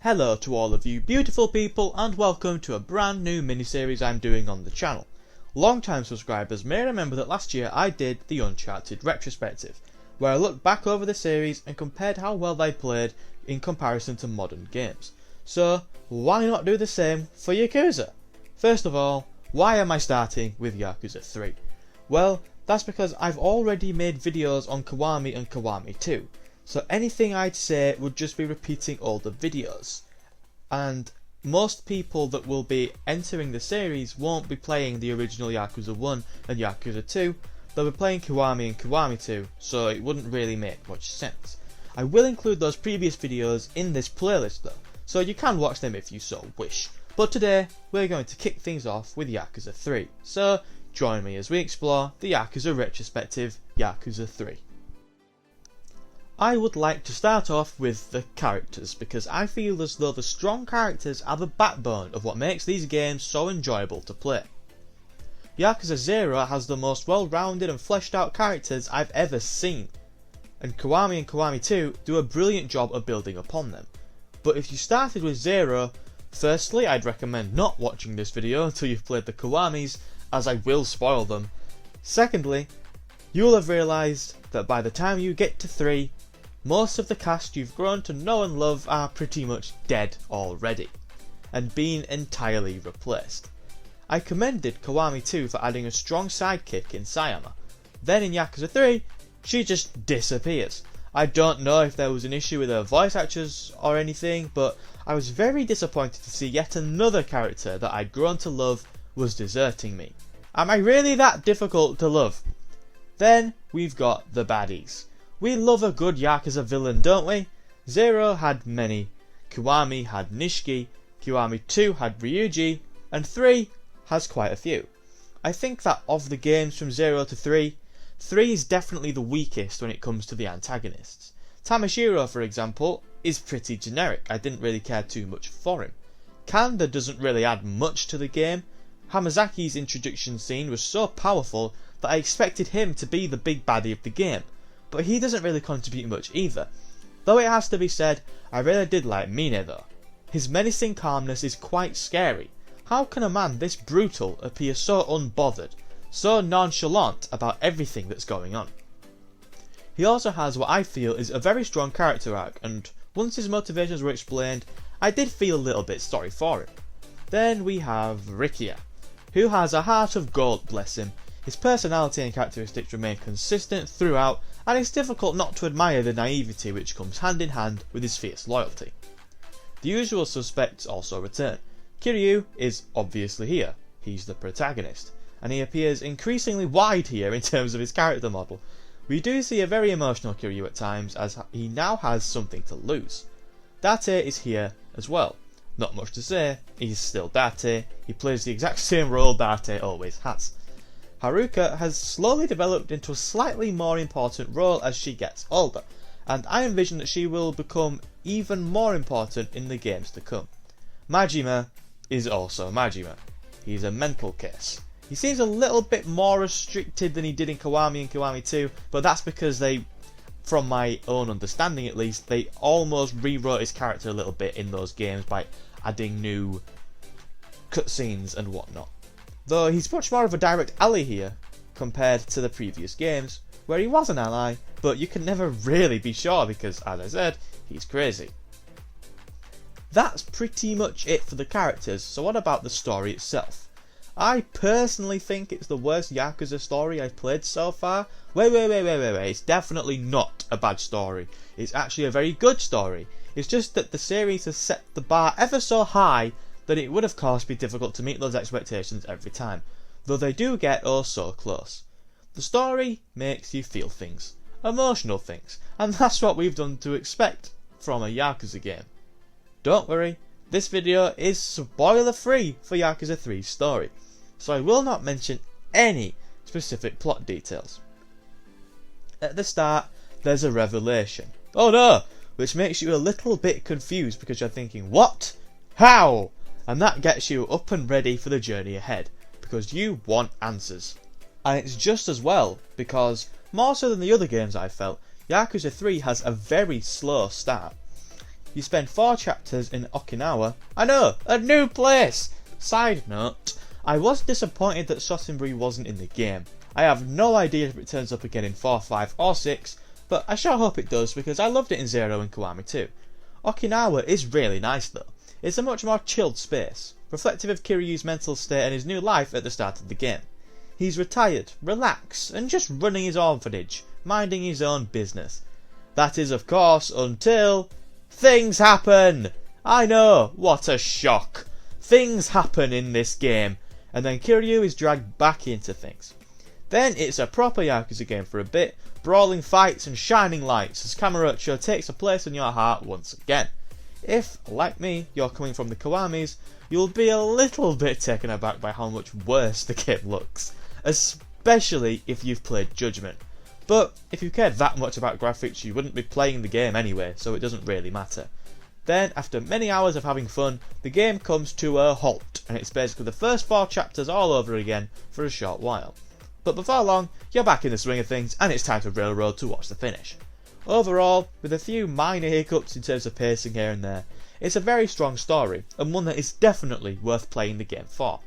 Hello to all of you beautiful people and welcome to a brand new miniseries I'm doing on the channel. Long-time subscribers may remember that last year I did the Uncharted Retrospective, where I looked back over the series and compared how well they played in comparison to modern games. So why not do the same for Yakuza? First of all, why am I starting with Yakuza 3? Well, that's because I've already made videos on Kiwami and Kiwami 2. So anything I'd say would just be repeating older videos. And most people that will be entering the series won't be playing the original Yakuza 1 and Yakuza 2, they'll be playing Kiwami and Kiwami 2, so it wouldn't really make much sense. I will include those previous videos in this playlist though, so you can watch them if you so wish. But today, we're going to kick things off with Yakuza 3, so join me as we explore the Yakuza Retrospective Yakuza 3. I would like to start off with the characters, because I feel as though the strong characters are the backbone of what makes these games so enjoyable to play. Yakuza 0 has the most well-rounded and fleshed out characters I've ever seen, and Kiwami and Kiwami 2 do a brilliant job of building upon them. But if you started with 0, firstly I'd recommend not watching this video until you've played the Kiwamis, as I will spoil them. Secondly, you will have realised that by the time you get to 3, most of the cast you've grown to know and love are pretty much dead already, and been entirely replaced. I commended Kiwami 2 for adding a strong sidekick in Sayama. Then in Yakuza 3, she just disappears. I don't know if there was an issue with her voice actors or anything, but I was very disappointed to see yet another character that I'd grown to love was deserting me. Am I really that difficult to love? Then we've got the baddies. We love a good Yakuza villain, don't we? 0 had many, Kiwami had Nishiki, Kiwami 2 had Ryuji, and 3 has quite a few. I think that of the games from 0 to 3, 3 is definitely the weakest when it comes to the antagonists. Tamashiro, for example, is pretty generic. I didn't really care too much for him. Kanda doesn't really add much to the game. Hamazaki's introduction scene was so powerful that I expected him to be the big baddie of the game, but he doesn't really contribute much either. Though it has to be said, I really did like Mine though. His menacing calmness is quite scary. How can a man this brutal appear so unbothered, so nonchalant about everything that's going on? He also has what I feel is a very strong character arc, and once his motivations were explained, I did feel a little bit sorry for him. Then we have Rikia, who has a heart of gold, bless him. His personality and characteristics remain consistent throughout, and it's difficult not to admire the naivety which comes hand in hand with his fierce loyalty. The usual suspects also return. Kiryu is obviously here, he's the protagonist, and he appears increasingly wide here in terms of his character model. We do see a very emotional Kiryu at times, as he now has something to lose. Date is here as well. Not much to say, he's still Date, he plays the exact same role Date always has. Haruka has slowly developed into a slightly more important role as she gets older, and I envision that she will become even more important in the games to come. Majima is also Majima. He's a mental case. He seems a little bit more restricted than he did in Kiwami and Kiwami 2, but that's because they, from my own understanding at least, they almost rewrote his character a little bit in those games by adding new cutscenes and whatnot. Though he's much more of a direct ally here compared to the previous games, where he was an ally, but you can never really be sure because, as I said, he's crazy. That's pretty much it for the characters, so what about the story itself? I personally think it's the worst Yakuza story I've played so far. Wait, it's definitely not a bad story. It's actually a very good story. It's just that the series has set the bar ever so high that it would of course be difficult to meet those expectations every time, though they do get oh so close. The story makes you feel things, emotional things, and that's what we've done to expect from a Yakuza game. Don't worry, this video is spoiler free for Yakuza 3's story, so I will not mention any specific plot details. At the start, there's a revelation. Oh no! Which makes you a little bit confused because you're thinking, what? How? And that gets you up and ready for the journey ahead, because you want answers. And it's just as well, because more so than the other games I felt, Yakuza 3 has a very slow start. You spend 4 chapters in Okinawa. I know, a new place! Side note, I was disappointed that Sotenbori wasn't in the game. I have no idea if it turns up again in 4, 5 or 6, but I sure hope it does because I loved it in 0 and Kiwami too. Okinawa is really nice though. It's a much more chilled space, reflective of Kiryu's mental state and his new life at the start of the game. He's retired, relaxed, and just running his orphanage, minding his own business. That is of course until things happen! I know, what a shock! Things happen in this game, and then Kiryu is dragged back into things. Then it's a proper Yakuza game for a bit, brawling fights and shining lights as Kamurocho takes a place in your heart once again. If, like me, you're coming from the Kiwamis, you'll be a little bit taken aback by how much worse the game looks, especially if you've played Judgment. But if you cared that much about graphics, you wouldn't be playing the game anyway, so it doesn't really matter. Then, after many hours of having fun, the game comes to a halt, and it's basically the first 4 chapters all over again for a short while. But before long, you're back in the swing of things, and it's time to railroad towards the finish. Overall, with a few minor hiccups in terms of pacing here and there, it's a very strong story, and one that is definitely worth playing the game for.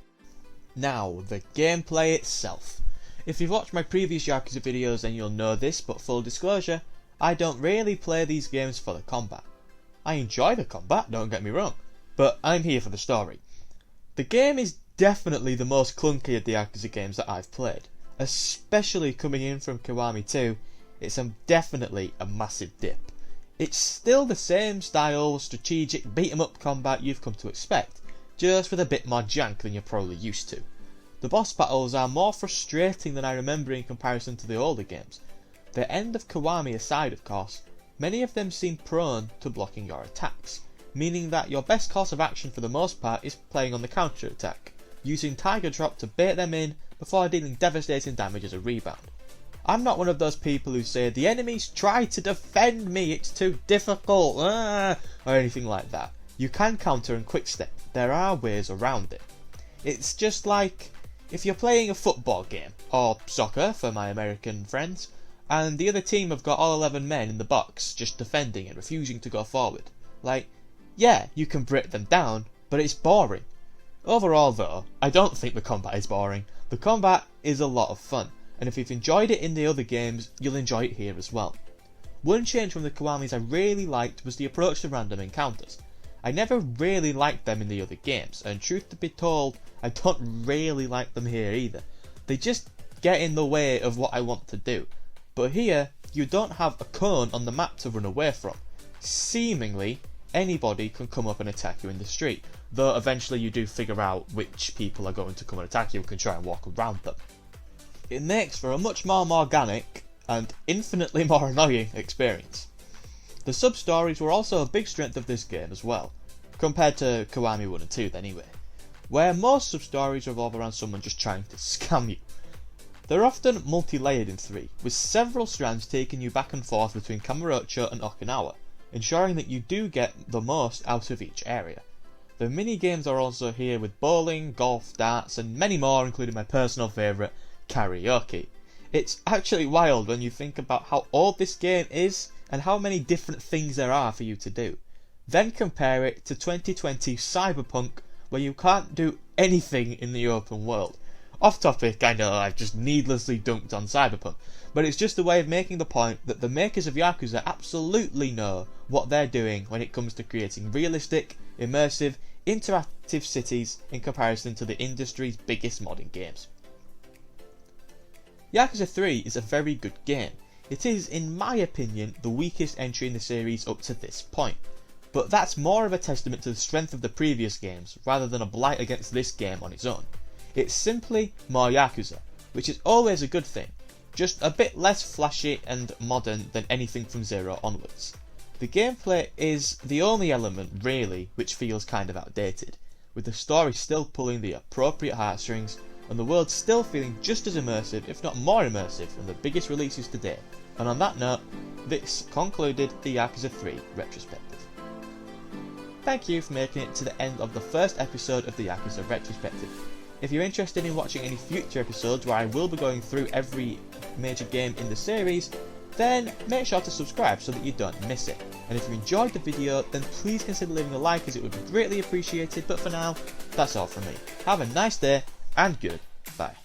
Now, the gameplay itself. If you've watched my previous Yakuza videos then you'll know this, but full disclosure, I don't really play these games for the combat. I enjoy the combat, don't get me wrong, but I'm here for the story. The game is definitely the most clunky of the Yakuza games that I've played, especially coming in from Kiwami 2, it's definitely a massive dip. It's still the same style, strategic beat 'em up combat you've come to expect, just with a bit more jank than you're probably used to. The boss battles are more frustrating than I remember in comparison to the older games. The end of Kiwami aside of course, many of them seem prone to blocking your attacks, meaning that your best course of action for the most part is playing on the counter attack, using Tiger Drop to bait them in before dealing devastating damage as a rebound. I'm not one of those people who say the enemies try to defend me, it's too difficult, or anything like that. You can counter and quickstep, there are ways around it. It's just like if you're playing a football game, or soccer for my American friends, and the other team have got all 11 men in the box just defending and refusing to go forward. Like, yeah, you can break them down, but it's boring. Overall though, I don't think the combat is boring. The combat is a lot of fun, and if you've enjoyed it in the other games, you'll enjoy it here as well. One change from the Kiwamis I really liked was the approach to random encounters. I never really liked them in the other games, and truth to be told, I don't really like them here either. They just get in the way of what I want to do. But here, you don't have a cone on the map to run away from. Seemingly, anybody can come up and attack you in the street, though eventually you do figure out which people are going to come and attack you and can try and walk around them. It makes for a much more organic and infinitely more annoying experience. The sub-stories were also a big strength of this game as well, compared to Kiwami 1 and 2 anyway, where most sub-stories revolve around someone just trying to scam you. They're often multi-layered in 3, with several strands taking you back and forth between Kamurocho and Okinawa, ensuring that you do get the most out of each area. The mini-games are also here with bowling, golf, darts, and many more, including my personal favourite, karaoke. It's actually wild when you think about how old this game is and how many different things there are for you to do. Then compare it to 2020 Cyberpunk, where you can't do anything in the open world. Off topic, I know I've just needlessly dunked on Cyberpunk, but it's just a way of making the point that the makers of Yakuza absolutely know what they're doing when it comes to creating realistic, immersive, interactive cities in comparison to the industry's biggest modern games. Yakuza 3 is a very good game. It is, in my opinion, the weakest entry in the series up to this point, but that's more of a testament to the strength of the previous games rather than a blight against this game on its own. It's simply more Yakuza, which is always a good thing, just a bit less flashy and modern than anything from 0 onwards. The gameplay is the only element, really, which feels kind of outdated, with the story still pulling the appropriate heartstrings, and the world still feeling just as immersive, if not more immersive, than the biggest releases to date. And on that note, this concluded the Yakuza 3 Retrospective. Thank you for making it to the end of the first episode of the Yakuza Retrospective. If you're interested in watching any future episodes where I will be going through every major game in the series, then make sure to subscribe so that you don't miss it. and if you enjoyed the video then please consider leaving a like, as it would be greatly appreciated. But for now, that's all from me. Have a nice day and goodbye.